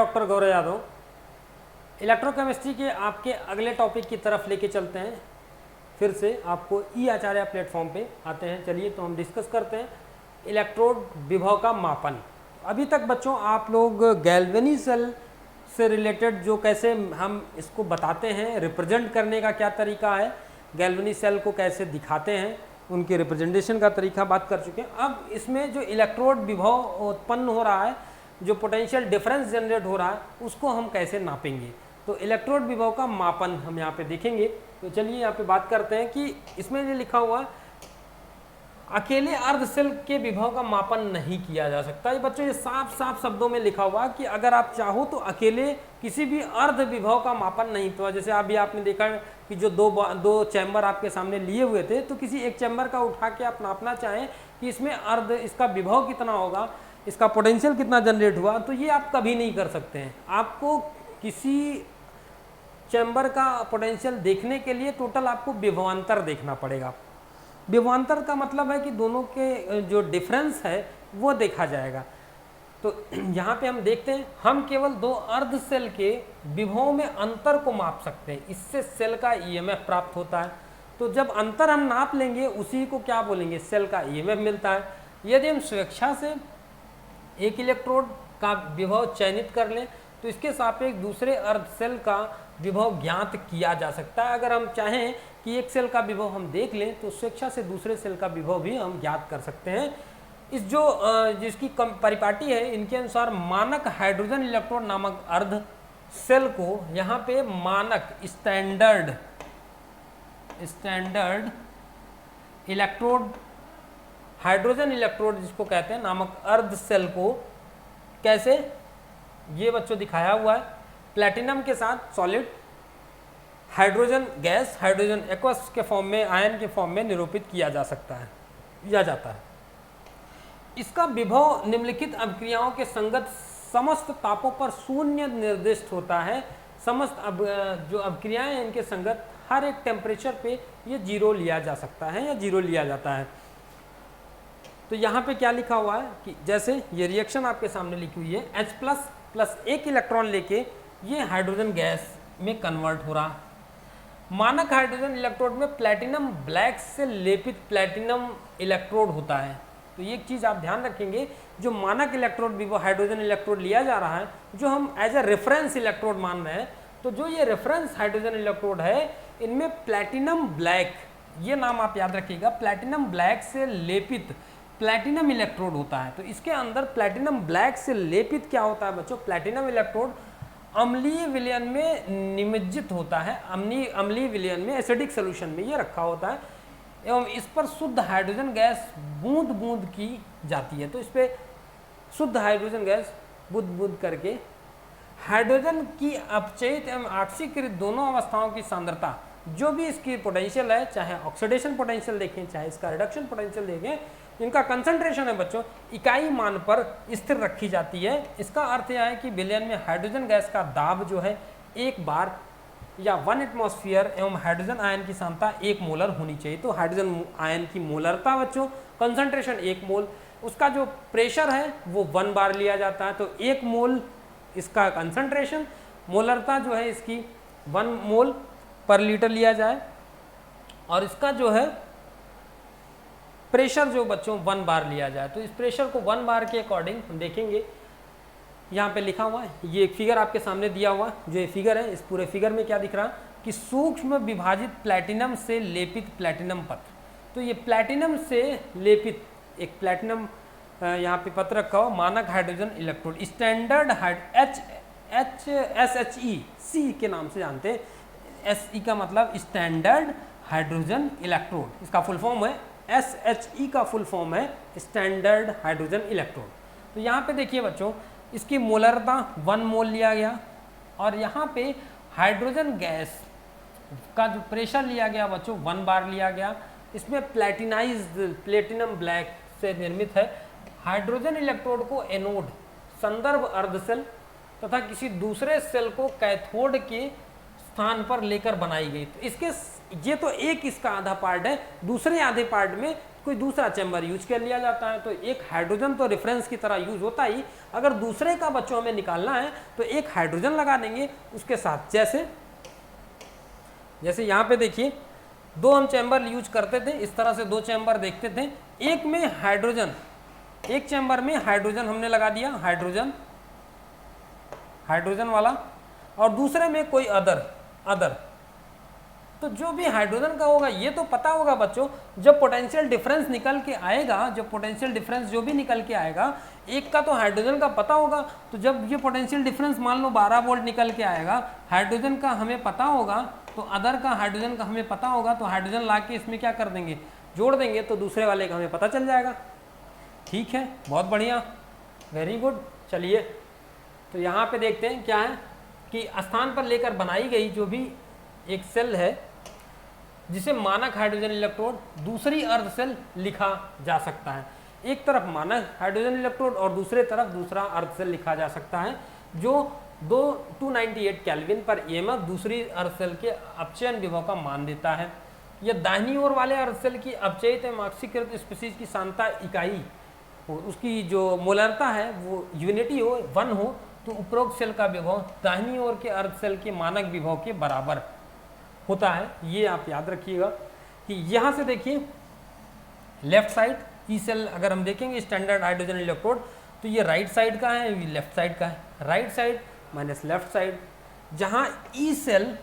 Doctor Gaurav Yadav electrochemistry के आपके अगले टॉपिक की तरफ लेके चलते हैं। फिर से आपको ई आचार्य प्लेटफॉर्म पे आते हैं। चलिए तो हम डिस्कस करते हैं इलेक्ट्रोड विभव का मापन। अभी तक बच्चों आप लोग गैल्वेनी सेल से रिलेटेड जो कैसे हम इसको बताते हैं, रिप्रेजेंट करने का क्या तरीका है, गैल्वेनी सेल को कैसे दिखाते हैं, उनके रिप्रेजेंटेशन का तरीका बात कर चुके हैं। अब इसमें जो इलेक्ट्रोड विभव उत्पन्न हो रहा है, जो पोटेंशियल डिफरेंस जनरेट हो रहा है, उसको हम कैसे नापेंगे। तो इलेक्ट्रोड विभव का मापन हम यहाँ पे देखेंगे। तो चलिए यहाँ पे बात करते हैं कि इसमें जो लिखा हुआ अकेले अर्ध सेल के विभव का मापन नहीं किया जा सकता। ये बच्चों ये साफ साफ शब्दों में लिखा हुआ कि अगर आप चाहो तो अकेले किसी भी अर्ध विभव का मापन नहीं। तो जैसे अभी आपने देखा कि जो दो चैम्बर आपके सामने लिए हुए थे, तो किसी एक चैम्बर का उठा के आप नापना चाहें कि इसमें अर्ध इसका विभव कितना होगा, इसका पोटेंशियल कितना जनरेट हुआ, तो ये आप कभी नहीं कर सकते हैं। आपको किसी चैम्बर का पोटेंशियल देखने के लिए टोटल आपको विभवांतर देखना पड़ेगा। विभवांतर का मतलब है कि दोनों के जो डिफरेंस है वो देखा जाएगा। तो यहाँ पे हम देखते हैं, हम केवल दो अर्ध सेल के विभव में अंतर को माप सकते हैं। इससे सेल का ईएमएफ प्राप्त होता है। तो जब अंतर हम नाप लेंगे उसी को क्या बोलेंगे, सेल का ईएमएफ मिलता है। यदि हम स्वेच्छा से एक इलेक्ट्रोड का विभव चयनित कर लें तो इसके सापेक्ष दूसरे अर्ध सेल का विभव ज्ञात किया जा सकता है। अगर हम चाहें कि एक सेल का विभव हम देख लें तो स्वेच्छा से दूसरे सेल का विभव भी हम ज्ञात कर सकते हैं। इस जो जिसकी परिपाटी है, इनके अनुसार मानक हाइड्रोजन इलेक्ट्रोड नामक अर्ध सेल को यहाँ पे मानक स्टैंडर्ड इलेक्ट्रोड, हाइड्रोजन इलेक्ट्रोड जिसको कहते हैं नामक अर्ध सेल को कैसे, ये बच्चों दिखाया हुआ है, प्लेटिनम के साथ solid, hydrogen gas, hydrogen aqueous के फॉर्म में, आयन के फॉर्म में निरूपित किया जा सकता है या जाता है। इसका विभव निम्नलिखित अभिक्रियाओं के संगत समस्त तापों पर शून्य निर्दिष्ट होता है। समस्त जो अभिक्रियाएं हैं इनके संगत हर एक टेम्परेचर पे ये जीरो लिया जा सकता है या जीरो लिया जाता है। तो यहाँ पे क्या लिखा हुआ है कि जैसे ये रिएक्शन आपके सामने लिखी हुई है, H+ प्लस एक इलेक्ट्रॉन लेके ये हाइड्रोजन गैस में कन्वर्ट हो रहा। मानक हाइड्रोजन इलेक्ट्रोड में प्लैटिनम ब्लैक से लेपित प्लैटिनम इलेक्ट्रोड होता है। तो ये एक चीज़ आप ध्यान रखेंगे, जो मानक इलेक्ट्रोड भी वो हाइड्रोजन इलेक्ट्रोड लिया जा रहा है, जो हम एज ए रेफरेंस इलेक्ट्रोड मान रहे हैं, तो जो ये रेफरेंस हाइड्रोजन इलेक्ट्रोड है इनमें प्लैटिनम ब्लैक, ये नाम आप याद रखिएगा, प्लैटिनम ब्लैक से लेपित प्लैटिनम इलेक्ट्रोड होता है। तो इसके अंदर प्लैटिनम ब्लैक से लेपित क्या होता है बच्चों, प्लैटिनम इलेक्ट्रोड अम्लीय विलयन में निमज्जित होता है। अम्लीय विलयन में, एसिडिक सोल्यूशन में ये रखा होता है एवं इस पर शुद्ध हाइड्रोजन गैस बूंद बूंद की जाती है। तो इस पर शुद्ध हाइड्रोजन गैस बूंद बूंद करके हाइड्रोजन की अपचयित एवं ऑक्सीकृत दोनों अवस्थाओं की सांद्रता, जो भी इसकी पोटेंशियल है, चाहे ऑक्सीडेशन पोटेंशियल देखें चाहे इसका रिडक्शन पोटेंशियल देखें, इनका कंसंट्रेशन है बच्चों इकाई मान पर स्थिर रखी जाती है। इसका अर्थ यह है कि विलयन में हाइड्रोजन गैस का दाब जो है 1 बार या 1 एटमॉस्फेयर एवं हाइड्रोजन आयन की सांद्रता 1 मोलर होनी चाहिए। तो हाइड्रोजन आयन की मोलरता बच्चों, कंसंट्रेशन 1 मोल, उसका जो प्रेशर है वो 1 बार लिया जाता है। तो 1 मोल इसका कंसंट्रेशन, मोलरता जो है इसकी 1 मोल पर लीटर लिया जाए, और इसका जो है प्रेशर जो बच्चों 1 बार लिया जाए। तो इस प्रेशर को 1 बार के अकॉर्डिंग हम देखेंगे। यहाँ पे लिखा हुआ है, ये एक फिगर आपके सामने दिया हुआ, जो ये फिगर है, इस पूरे फिगर में क्या दिख रहा कि सूक्ष्म विभाजित प्लैटिनम से लेपित प्लैटिनम पत्र। तो ये प्लैटिनम से लेपित एक प्लैटिनम यहाँ पे पत्र रखा हुआ मानक हाइड्रोजन इलेक्ट्रोड, स्टैंडर्ड SHE के नाम से जानते हैं। SE का मतलब स्टैंडर्ड हाइड्रोजन इलेक्ट्रोड, इसका फुल फॉर्म है SHE का फुल फॉर्म है स्टैंडर्ड हाइड्रोजन इलेक्ट्रोड। तो यहाँ पे देखिए बच्चों, इसकी मोलरता 1 मोल लिया गया, और यहाँ पे हाइड्रोजन गैस का जो प्रेशर लिया गया बच्चों 1 बार लिया गया। इसमें प्लैटिनाइज्ड प्लेटिनम ब्लैक से निर्मित है। हाइड्रोजन इलेक्ट्रोड को एनोड, संदर्भ अर्ध सेल तथा किसी दूसरे सेल को कैथोड के स्थान पर लेकर बनाई गई। तो इसके ये तो एक इसका आधा पार्ट है। दूसरे आधे पार्ट में कोई दूसरा चैम्बर यूज कर लिया जाता है। तो एक हाइड्रोजन तो रेफरेंस की तरह यूज होता ही, अगर दूसरे का बच्चों हमें निकालना है तो एक हाइड्रोजन लगा देंगे उसके साथ। जैसे यहाँ पे देखिए, दो हम चैम्बर यूज करते थे, इस तरह से दो चैम्बर देखते थे। एक में हाइड्रोजन, एक चैम्बर में हाइड्रोजन हमने लगा दिया, हाइड्रोजन वाला, और दूसरे में कोई अदर। तो जो भी हाइड्रोजन का होगा ये तो पता होगा बच्चों, जब पोटेंशियल डिफरेंस निकल के आएगा, जब पोटेंशियल डिफरेंस जो भी निकल के आएगा, एक का तो हाइड्रोजन का पता होगा, तो जब ये पोटेंशियल डिफरेंस मान लो 12 वोल्ट निकल के आएगा, हाइड्रोजन का हमें पता होगा, तो अदर का हाइड्रोजन का हमें पता होगा, तो हाइड्रोजन ला के इसमें क्या कर देंगे, जोड़ देंगे, तो दूसरे वाले का हमें पता चल जाएगा। ठीक है, बहुत बढ़िया, वेरी गुड। चलिए तो यहाँ पे देखते हैं क्या है कि स्थान पर लेकर बनाई गई जो भी एक सेल है जिसे मानक हाइड्रोजन इलेक्ट्रोड, दूसरी अर्ध सेल लिखा जा सकता है। एक तरफ मानक हाइड्रोजन इलेक्ट्रोड और दूसरे तरफ दूसरा अर्ध सेल लिखा जा सकता है, जो 298 केल्विन पर ईएमएफ दूसरी अर्ध सेल के अपचयन विभव का मान देता है। यह दाहिनी ओर वाले अर्ध सेल की अपचयित एवं ऑक्सीकृत स्पीशीज की सांद्रता इकाई, उसकी जो मोलरता है वो यूनिटी हो, 1 हो, तो उपरोक्त सेल का विभव दाहिनी ओर के अर्ध सेल के मानक विभव के बराबर होता है। ये आप याद रखिएगा कि यहाँ से देखिए लेफ्ट साइड ई सेल अगर हम देखेंगे स्टैंडर्ड हाइड्रोजन इलेक्ट्रोड, तो ये राइट साइड का है, ये लेफ्ट साइड का है। Right side minus left side, जहाँ ई सेल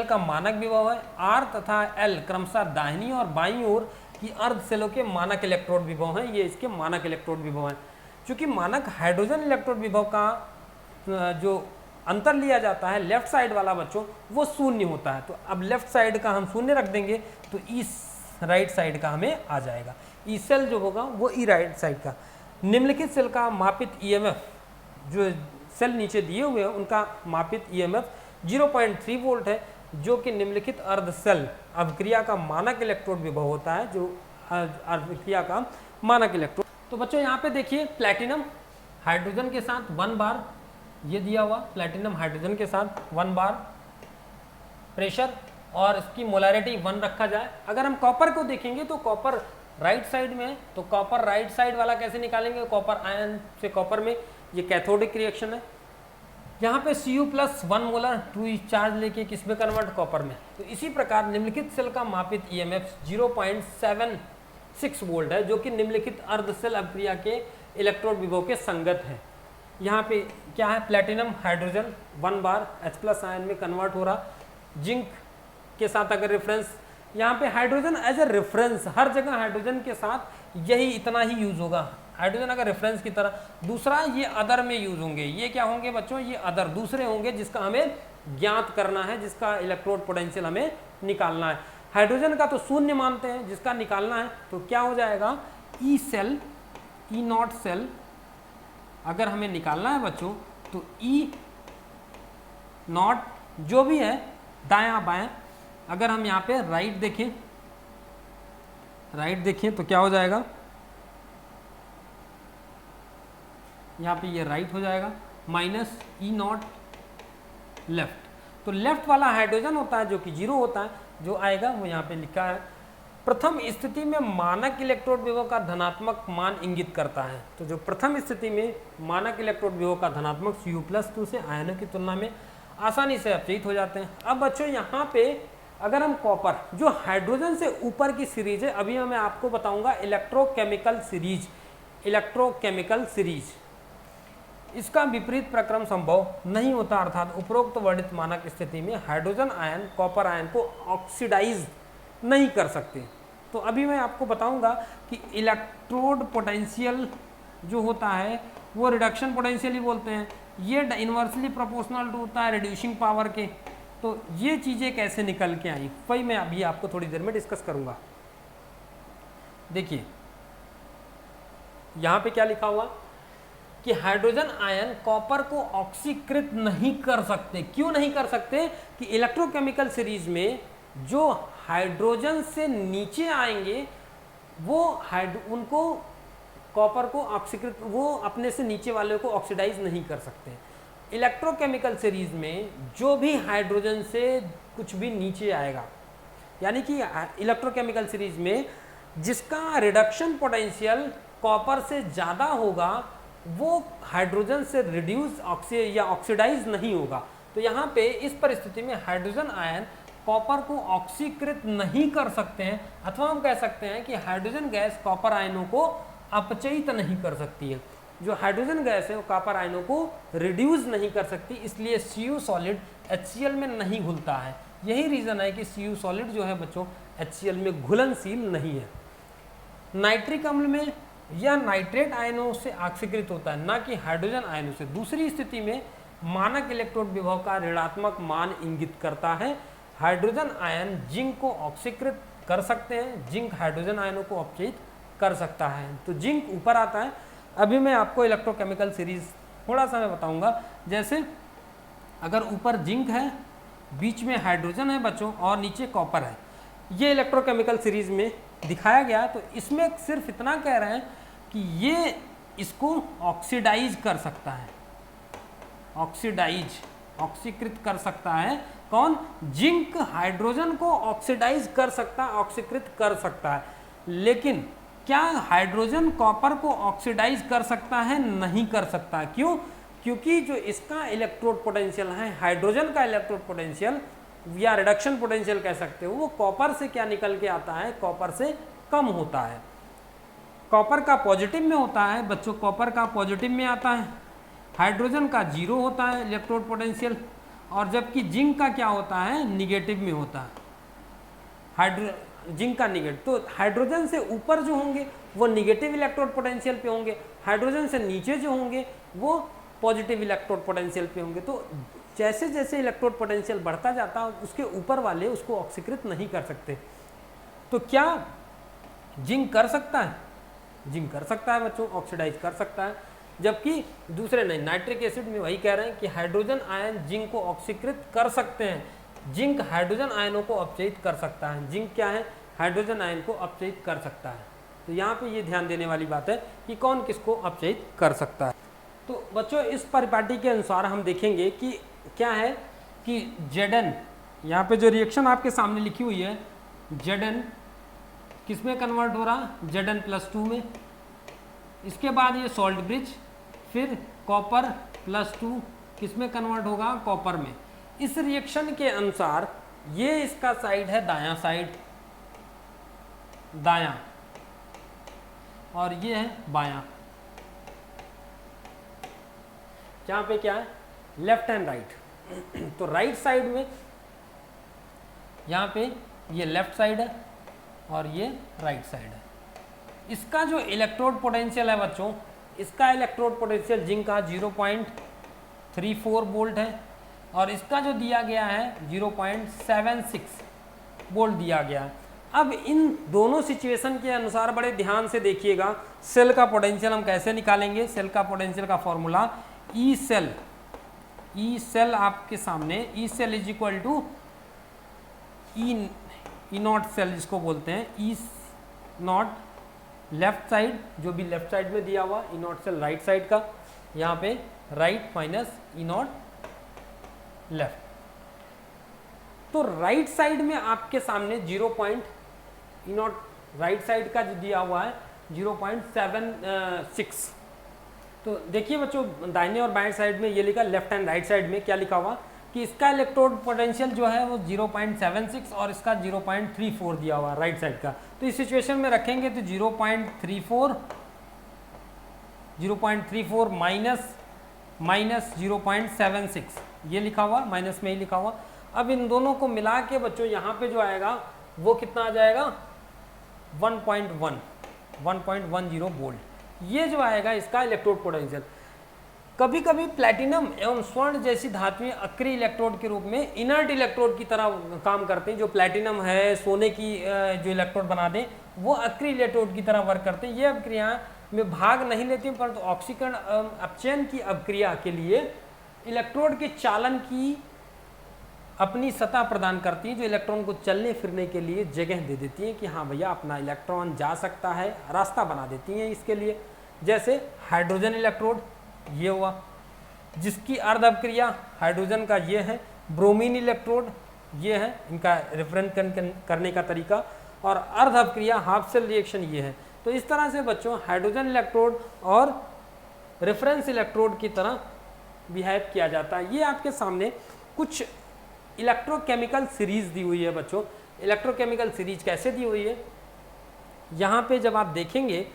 का मानक विभव है, आर तथा एल क्रमशः दाहिनी और बाईं ओर की अर्ध सेलों के मानक इलेक्ट्रोड विभव हैं, ये इसके मानक इलेक्ट्रोड विभव हैं। चूँकि मानक हाइड्रोजन इलेक्ट्रोड विभव का जो अंतर लिया जाता है लेफ्ट साइड वाला बच्चों, वो शून्य होता है। तो अब लेफ्ट साइड का हम शून्य रख देंगे तो इस राइट साइड का हमें आ जाएगा। ई सेल जो होगा वो ई राइट साइड का। निम्नलिखित सेल का मापित ईएमएफ, जो सेल नीचे दिए हुए हैं उनका मापित ईएमएफ 0.3 वोल्ट है, जो कि निम्नलिखित अर्ध सेल अभिक्रिया का मानक इलेक्ट्रोड विभव होता है, जो अभिक्रिया का मानक इलेक्ट्रोड। तो बच्चों यहाँ पे देखिए प्लैटिनम हाइड्रोजन के साथ 1 बार ये दिया हुआ, प्लैटिनम हाइड्रोजन के साथ 1 बार प्रेशर और इसकी मोलैरिटी 1 रखा जाए। अगर हम कॉपर को देखेंगे तो कॉपर राइट साइड में है, तो कॉपर राइट साइड वाला कैसे निकालेंगे, कॉपर आयन से कॉपर में, ये कैथोडिक रिएक्शन है। यहाँ पे Cu+1 मोलर 2 चार्ज लेके किस में कन्वर्ट, कॉपर में। तो इसी प्रकार निम्नलिखित सेल का मापित ईएमएफ 0.76 वोल्ट है, जो कि निम्नलिखित अर्ध सेल अभिक्रिया के इलेक्ट्रोड विभव के संगत है। यहाँ पे क्या है, प्लैटिनम हाइड्रोजन 1 बार H+ आयन में कन्वर्ट हो रहा, जिंक के साथ अगर रेफरेंस, यहाँ पे हाइड्रोजन एज ए रेफरेंस, हर जगह हाइड्रोजन के साथ यही इतना ही यूज होगा, हाइड्रोजन अगर रेफरेंस की तरह। दूसरा ये अदर में यूज होंगे, ये क्या होंगे बच्चों, ये अदर दूसरे होंगे जिसका हमें ज्ञात करना है, जिसका इलेक्ट्रोड पोटेंशियल हमें निकालना है। हाइड्रोजन का तो शून्य मानते हैं, जिसका निकालना है तो क्या हो जाएगा, E cell, E naught cell अगर हमें निकालना है बच्चों, तो ई नॉट जो भी है दायां बाएं, अगर हम यहाँ पे राइट देखें तो क्या हो जाएगा, यहाँ पे ये राइट हो जाएगा, माइनस ई नॉट लेफ्ट। तो लेफ्ट वाला हाइड्रोजन होता है जो कि 0 होता है, जो आएगा वो यहाँ पे लिखा है। प्रथम स्थिति में मानक इलेक्ट्रोड विभव का धनात्मक मान इंगित करता है। तो जो प्रथम स्थिति में मानक इलेक्ट्रोड विभव का धनात्मक Cu+2 से आयनों की तुलना में आसानी से अपचयित हो जाते हैं। अब बच्चों यहाँ पे अगर हम कॉपर, जो हाइड्रोजन से ऊपर की सीरीज है, अभी मैं आपको बताऊंगा इलेक्ट्रोकेमिकल सीरीज, इसका विपरीत प्रक्रम संभव नहीं होता, अर्थात उपरोक्त वर्णित मानक स्थिति में हाइड्रोजन आयन कॉपर आयन को ऑक्सीडाइज नहीं कर सकते। तो अभी मैं आपको बताऊंगा कि इलेक्ट्रोड पोटेंशियल जो होता है वो रिडक्शन पोटेंशियल ही बोलते हैं, ये इन्वर्सली प्रोपोर्शनल होता है रिड्यूसिंग पावर के। तो ये चीज़ें कैसे निकल के आई, वही मैं अभी आपको थोड़ी देर में डिस्कस करूंगा। देखिए यहाँ पे क्या लिखा हुआ कि हाइड्रोजन आयन कॉपर को ऑक्सीकृत नहीं कर सकते। क्यों नहीं कर सकते, कि इलेक्ट्रोकेमिकल सीरीज में जो हाइड्रोजन से नीचे आएंगे वो उनको कॉपर को ऑक्सीकृत, वो अपने से नीचे वाले को ऑक्सीडाइज नहीं कर सकते। इलेक्ट्रोकेमिकल सीरीज में जो भी हाइड्रोजन से कुछ भी नीचे आएगा, यानी कि इलेक्ट्रोकेमिकल सीरीज में जिसका रिडक्शन पोटेंशियल कॉपर से ज़्यादा होगा वो हाइड्रोजन से रिड्यूस या ऑक्सीडाइज नहीं होगा। तो यहाँ पे इस परिस्थिति में हाइड्रोजन आयन कॉपर को ऑक्सीकृत नहीं कर सकते हैं, अथवा हम कह सकते हैं कि हाइड्रोजन गैस कॉपर आयनों को अपचयित नहीं कर सकती है। जो हाइड्रोजन गैस है वो कॉपर आयनों को रिड्यूस नहीं कर सकती, इसलिए Cu सॉलिड HCl में नहीं घुलता है। यही रीज़न है कि Cu सॉलिड जो है बच्चों HCl में घुलनशील नहीं है। नाइट्रिक अम्ल में यह नाइट्रेट आयनों से ऑक्सीकृत होता है, ना कि हाइड्रोजन आयनों से। दूसरी स्थिति में मानक इलेक्ट्रोड विभव का ऋणात्मक मान इंगित करता है। हाइड्रोजन आयन जिंक को ऑक्सीकृत कर सकते हैं, जिंक हाइड्रोजन आयनों को अपचयित कर सकता है। तो जिंक ऊपर आता है। अभी मैं आपको इलेक्ट्रोकेमिकल सीरीज थोड़ा सा मैं बताऊंगा। जैसे अगर ऊपर जिंक है, बीच में हाइड्रोजन है बच्चों और नीचे कॉपर है, ये इलेक्ट्रोकेमिकल सीरीज में दिखाया गया। तो इसमें सिर्फ इतना कह रहे हैं कि ये इसको ऑक्सीडाइज कर सकता है, ऑक्सीकृत कर सकता है। कौन? जिंक हाइड्रोजन को ऑक्सीडाइज कर सकता है, ऑक्सीकृत कर सकता है। लेकिन क्या हाइड्रोजन कॉपर को ऑक्सीडाइज कर सकता है? नहीं कर सकता। क्यों? क्योंकि जो इसका इलेक्ट्रोड पोटेंशियल है, हाइड्रोजन का इलेक्ट्रोड पोटेंशियल या रिडक्शन पोटेंशियल कह सकते हो, वो कॉपर से क्या निकल के आता है? कॉपर से कम होता है। कॉपर का पॉजिटिव में होता है बच्चों, कॉपर का पॉजिटिव में आता है, हाइड्रोजन का 0 होता है इलेक्ट्रोड पोटेंशियल, और जबकि जिंक का क्या होता है? निगेटिव में होता है। जिंक का निगेटिव। तो हाइड्रोजन से ऊपर जो होंगे वो निगेटिव इलेक्ट्रोड पोटेंशियल पे होंगे, हाइड्रोजन से नीचे जो होंगे वो पॉजिटिव इलेक्ट्रोड पोटेंशियल पे होंगे। तो जैसे जैसे इलेक्ट्रोड पोटेंशियल बढ़ता जाता है उसके ऊपर वाले उसको ऑक्सीकृत नहीं कर सकते। तो क्या जिंक कर सकता है? जिंक कर सकता है बच्चों, ऑक्सीडाइज कर सकता है, जबकि दूसरे नहीं। नाइट्रिक एसिड में वही कह रहे हैं कि हाइड्रोजन आयन जिंक को ऑक्सीकृत कर सकते हैं, जिंक हाइड्रोजन आयनों को अपचयित कर सकता है। जिंक क्या है? हाइड्रोजन आयन को अपचयित कर सकता है। तो यहाँ पे ये ध्यान देने वाली बात है कि कौन किसको अपचयित कर सकता है। तो बच्चों इस परिपाटी के अनुसार हम देखेंगे कि क्या है कि Zn, यहाँ पे जो रिएक्शन आपके सामने लिखी हुई है, Zn किस में कन्वर्ट हो रहा? Zn+2 में। इसके बाद ये सॉल्ट ब्रिज, फिर कॉपर +2 किस में कन्वर्ट होगा? कॉपर में। इस रिएक्शन के अनुसार ये इसका साइड है दायां साइड, दायां, और ये है बायां। यहाँ पे क्या है? Left and right. तो राइट साइड में यहाँ पे ये लेफ्ट साइड है और ये राइट साइड है। इसका जो इलेक्ट्रोड पोटेंशियल है बच्चों, इसका इलेक्ट्रोड पोटेंशियल जिंक का 0.34 वोल्ट है और इसका जो दिया गया है 0.76 वोल्ट दिया गया है। अब इन दोनों सिचुएशन के अनुसार बड़े ध्यान से देखिएगा, सेल का पोटेंशियल हम कैसे निकालेंगे। सेल का पोटेंशियल का फॉर्मूला ई सेल आपके सामने, E cell is equal to E naught cell जिसको बोलते हैं, ई नॉट लेफ्ट साइड, जो भी लेफ्ट साइड में दिया हुआ, ई नॉट सेल राइट साइड का, यहाँ पे right minus E not left. तो राइट साइड में आपके सामने ई नॉट राइट साइड का जो दिया हुआ है 0.76। तो देखिए बच्चों, दाहिने और बाएं साइड में ये लिखा, लेफ्ट एंड राइट साइड में क्या लिखा हुआ कि इसका इलेक्ट्रोड पोटेंशियल जो है वो 0.76 और इसका 0.34 दिया हुआ राइट साइड का। तो इस सिचुएशन में रखेंगे तो 0.34 माइनस 0.76 ये लिखा हुआ, माइनस में ही लिखा हुआ। अब इन दोनों को मिला के बच्चों यहाँ पे जो आएगा वो कितना आ जाएगा? 1.10 वोल्ट। ये जो आएगा इसका इलेक्ट्रोड पोटेंशियल। कभी कभी प्लैटिनम एवं स्वर्ण जैसी धातुएं अक्रिय इलेक्ट्रोड के रूप में इनर्ट इलेक्ट्रोड की तरह काम करते हैं। जो प्लैटिनम है, सोने की जो इलेक्ट्रोड बना दें, वो अक्रिय इलेक्ट्रोड की तरह वर्क करते हैं। ये अभिक्रिया में भाग नहीं लेती हैं, परंतु ऑक्सीकरण अपचयन की अभिक्रिया के लिए इलेक्ट्रोड के चालन की अपनी सतह प्रदान करती है, जो इलेक्ट्रॉन को चलने फिरने के लिए जगह दे देती है कि हाँ भैया अपना इलेक्ट्रॉन जा सकता है, रास्ता बना देती हैं इसके लिए। जैसे हाइड्रोजन इलेक्ट्रोड ये हुआ, जिसकी अर्ध अपक्रिया हाइड्रोजन का ये है। ब्रोमीन इलेक्ट्रोड ये है, इनका रेफरेंस करने का तरीका। और अर्ध अपक्रिया हाफ सेल रिएक्शन ये है। तो इस तरह से बच्चों हाइड्रोजन इलेक्ट्रोड और रेफरेंस इलेक्ट्रोड की तरह बिहेव किया जाता है। ये आपके सामने कुछ इलेक्ट्रोकेमिकल सीरीज दी हुई है बच्चों। इलेक्ट्रोकेमिकल सीरीज कैसे दी हुई है, यहाँ पे जब आप देखेंगे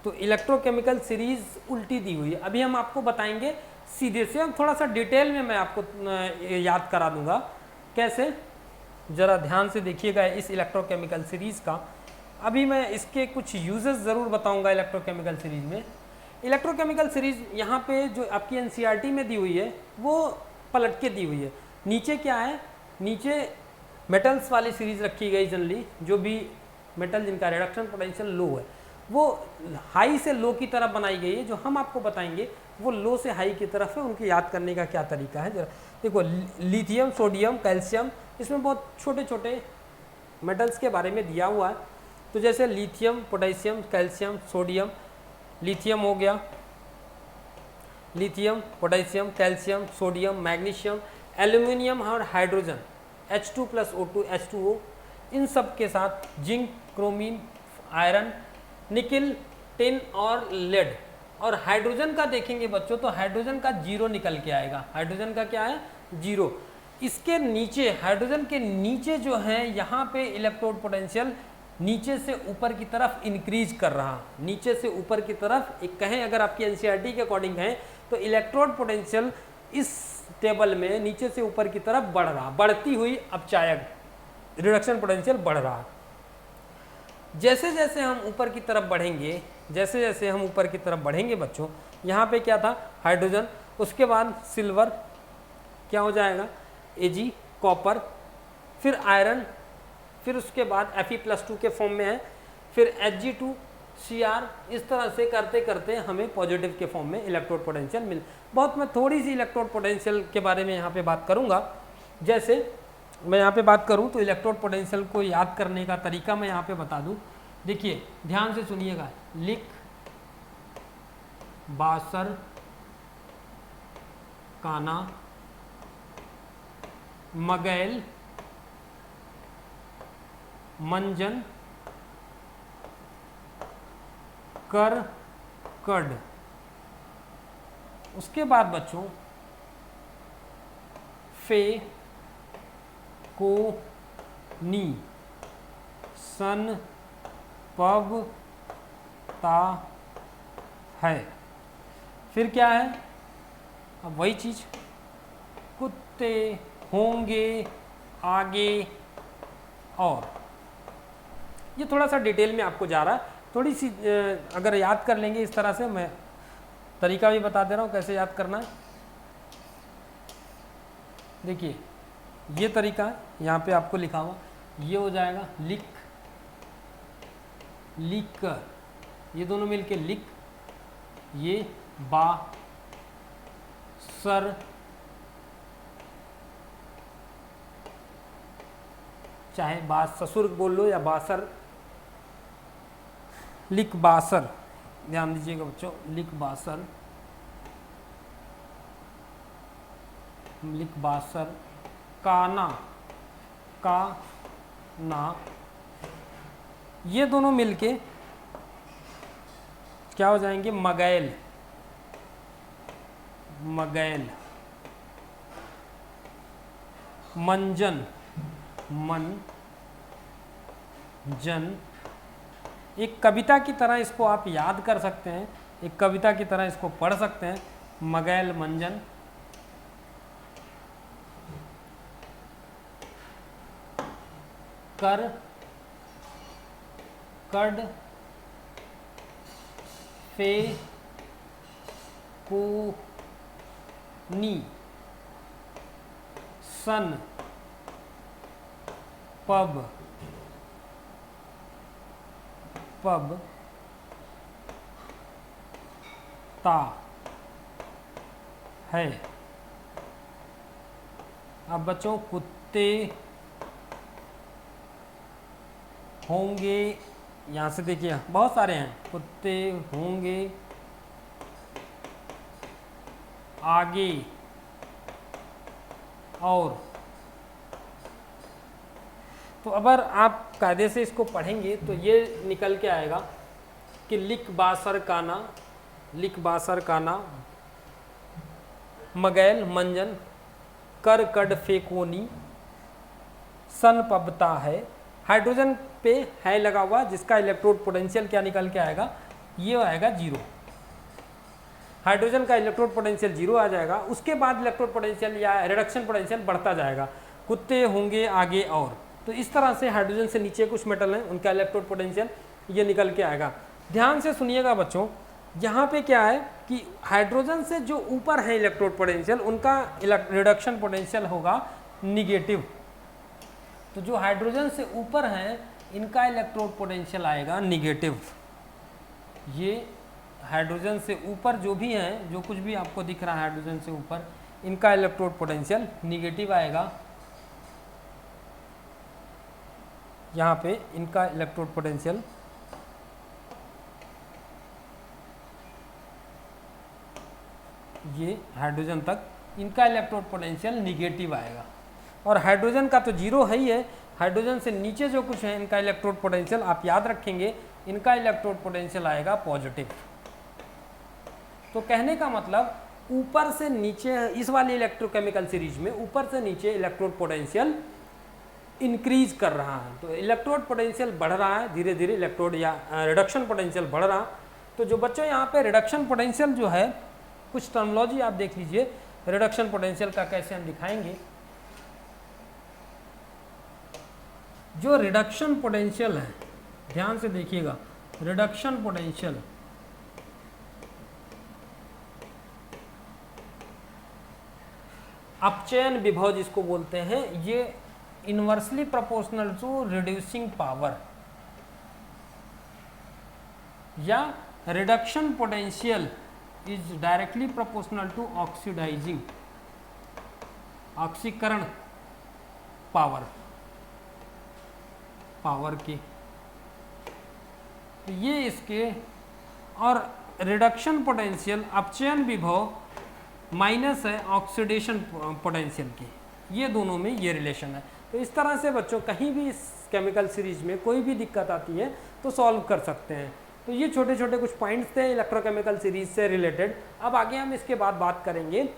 तो इलेक्ट्रोकेमिकल सीरीज उल्टी दी हुई है। अभी हम आपको बताएंगे सीधे से, हम थोड़ा सा डिटेल में मैं आपको याद करा दूंगा कैसे। जरा ध्यान से देखिएगा इस इलेक्ट्रोकेमिकल सीरीज का। अभी मैं इसके कुछ यूजेस ज़रूर बताऊंगा इलेक्ट्रोकेमिकल सीरीज में। इलेक्ट्रोकेमिकल सीरीज यहाँ पे जो आपकी एनसीईआरटी में दी हुई है वो पलट के दी हुई है। नीचे क्या है, नीचे मेटल्स वाली सीरीज रखी गई जनरली, जो भी मेटल जिनका रिडक्शन पोटेंशियल लो है वो हाई से लो की तरफ बनाई गई है। जो हम आपको बताएंगे वो लो से हाई की तरफ है। उनके याद करने का क्या तरीका है जरा देखो। लिथियम, सोडियम, कैल्शियम, इसमें बहुत छोटे छोटे मेटल्स के बारे में दिया हुआ है। तो जैसे lithium, potassium, calcium, sodium, lithium हो गया, lithium, potassium, calcium, sodium, magnesium, aluminium और हाइड्रोजन H2+O2 H2O, इन सब के साथ जिंक, क्रोमीन, आयरन, निकिल, टिन और लेड। और हाइड्रोजन का देखेंगे बच्चों तो हाइड्रोजन का जीरो निकल के आएगा। हाइड्रोजन का क्या है, जीरो। इसके नीचे, हाइड्रोजन के नीचे जो है यहाँ पे इलेक्ट्रोड पोटेंशियल नीचे से ऊपर की तरफ इंक्रीज कर रहा, नीचे से ऊपर की तरफ एक कहें अगर आपकी एनसीईआरटी के अकॉर्डिंग है तो इलेक्ट्रोड पोटेंशियल इस टेबल में नीचे से ऊपर की तरफ बढ़ रहा, बढ़ती हुई अपचायक रिडक्शन पोटेंशियल बढ़ रहा। जैसे जैसे हम ऊपर की तरफ बढ़ेंगे, जैसे जैसे हम ऊपर की तरफ बढ़ेंगे बच्चों, यहाँ पे क्या था, हाइड्रोजन, उसके बाद सिल्वर क्या हो जाएगा, Ag, कॉपर, फिर आयरन, फिर उसके बाद Fe+2 के फॉर्म में है, फिर Hg2Cr, इस तरह से करते करते हमें पॉजिटिव के फॉर्म में इलेक्ट्रोड पोटेंशियल मिल। बहुत मैं थोड़ी सी इलेक्ट्रोड पोटेंशियल के बारे में यहाँ पे बात करूँगा। जैसे मैं यहाँ पे बात करूँ तो इलेक्ट्रोड पोटेंशियल को याद करने का तरीका मैं यहाँ पे बता दूँ। देखिए ध्यान से सुनिएगा, लिक, बासर, काना, मगैल, मंजन, कर, कड। उसके बाद बच्चों फे, को, नी, सन, पब, ता, है। फिर क्या है, अब वही चीज, कुत्ते, होंगे, आगे, और। ये थोड़ा सा डिटेल में आपको जा रहा है, थोड़ी सी अगर याद कर लेंगे इस तरह से, मैं तरीका भी बता दे रहा हूँ कैसे याद करना है। देखिए ये तरीका है, यहाँ पे आपको लिखा हुआ, ये हो जाएगा लिक, लिकर, ये दोनों मिलके लिक, ये बा, सर, चाहे बास ससुर बोल लो या बासर, लिक बासर, ध्यान दीजिएगा बच्चों, लिक बासर, लिक बासर, काना, का ना, ये दोनों मिलके क्या हो जाएंगे, मगैल, मगैल, मंजन, मन, जन। एक कविता की तरह इसको आप याद कर सकते हैं, एक कविता की तरह इसको पढ़ सकते हैं, मगैल, मंजन। कर, कड, फे, को, नी, सन, पब, पब, ता, है। अब बच्चों कुत्ते, होंगे, यहाँ से देखिए बहुत सारे हैं, कुत्ते, होंगे, आगे, और। तो अगर आप कायदे से इसको पढ़ेंगे तो ये निकल के आएगा कि लिक बासर काना मगैल मंजन कर कड फेकोनी सन पबता है। हाइड्रोजन पे है लगा हुआ जिसका इलेक्ट्रोड पोटेंशियल क्या निकल के आएगा, ये आएगा 0। हाइड्रोजन का इलेक्ट्रोड पोटेंशियल 0 आ जाएगा। उसके बाद इलेक्ट्रोड पोटेंशियल या रिडक्शन पोटेंशियल बढ़ता जाएगा। कुत्ते होंगे आगे और, तो इस तरह से हाइड्रोजन से नीचे कुछ मेटल हैं उनका इलेक्ट्रोड पोटेंशियल ये निकल के आएगा। ध्यान से सुनिएगा बच्चों, यहाँ पे क्या है कि हाइड्रोजन से जो ऊपर है इलेक्ट्रोड पोटेंशियल उनका रिडक्शन पोटेंशियल होगा निगेटिव। तो जो हाइड्रोजन से ऊपर हैं इनका इलेक्ट्रोड पोटेंशियल आएगा निगेटिव। ये हाइड्रोजन से ऊपर जो भी हैं, जो कुछ भी आपको दिख रहा है हाइड्रोजन से ऊपर, इनका इलेक्ट्रोड पोटेंशियल निगेटिव आएगा। यहाँ पे इनका इलेक्ट्रोड पोटेंशियल ये हाइड्रोजन तक इनका इलेक्ट्रोड पोटेंशियल निगेटिव आएगा। और हाइड्रोजन का तो 0 है ही है, हाइड्रोजन से नीचे जो कुछ है इनका इलेक्ट्रोड पोटेंशियल आप याद रखेंगे, इनका इलेक्ट्रोड पोटेंशियल आएगा पॉजिटिव। तो कहने का मतलब ऊपर से नीचे इस वाली इलेक्ट्रोकेमिकल सीरीज में ऊपर से नीचे इलेक्ट्रोड पोटेंशियल इंक्रीज कर रहा है। तो इलेक्ट्रोड पोटेंशियल बढ़ रहा है धीरे धीरे, इलेक्ट्रोड या रिडक्शन पोटेंशियल बढ़ रहा। तो जो बच्चों यहाँ पे रिडक्शन पोटेंशियल जो है, कुछ टर्मिनोलॉजी आप देख लीजिए रिडक्शन पोटेंशियल का कैसे हम दिखाएंगे। जो रिडक्शन पोटेंशियल है, ध्यान से देखिएगा, रिडक्शन पोटेंशियल अपचयन विभव जिसको बोलते हैं, ये inversely proportional to reducing power, या reduction potential is directly proportional to oxidising, ऑक्सीकरण पावर की। तो ये इसके, और रिडक्शन पोटेंशियल अपचयन विभव माइनस है ऑक्सीडेशन पोटेंशियल की, ये दोनों में ये रिलेशन है। तो इस तरह से बच्चों कहीं भी इस केमिकल सीरीज में कोई भी दिक्कत आती है तो सॉल्व कर सकते हैं। तो ये छोटे छोटे कुछ पॉइंट्स थे इलेक्ट्रोकेमिकल सीरीज से रिलेटेड। अब आगे हम इसके बाद बात करेंगे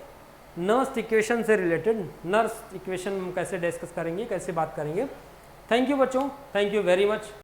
नर्स इक्वेशन से रिलेटेड। नर्स इक्वेशन कैसे डिस्कस करेंगे, कैसे बात करेंगे। थैंक यू बच्चों, थैंक यू वेरी मच।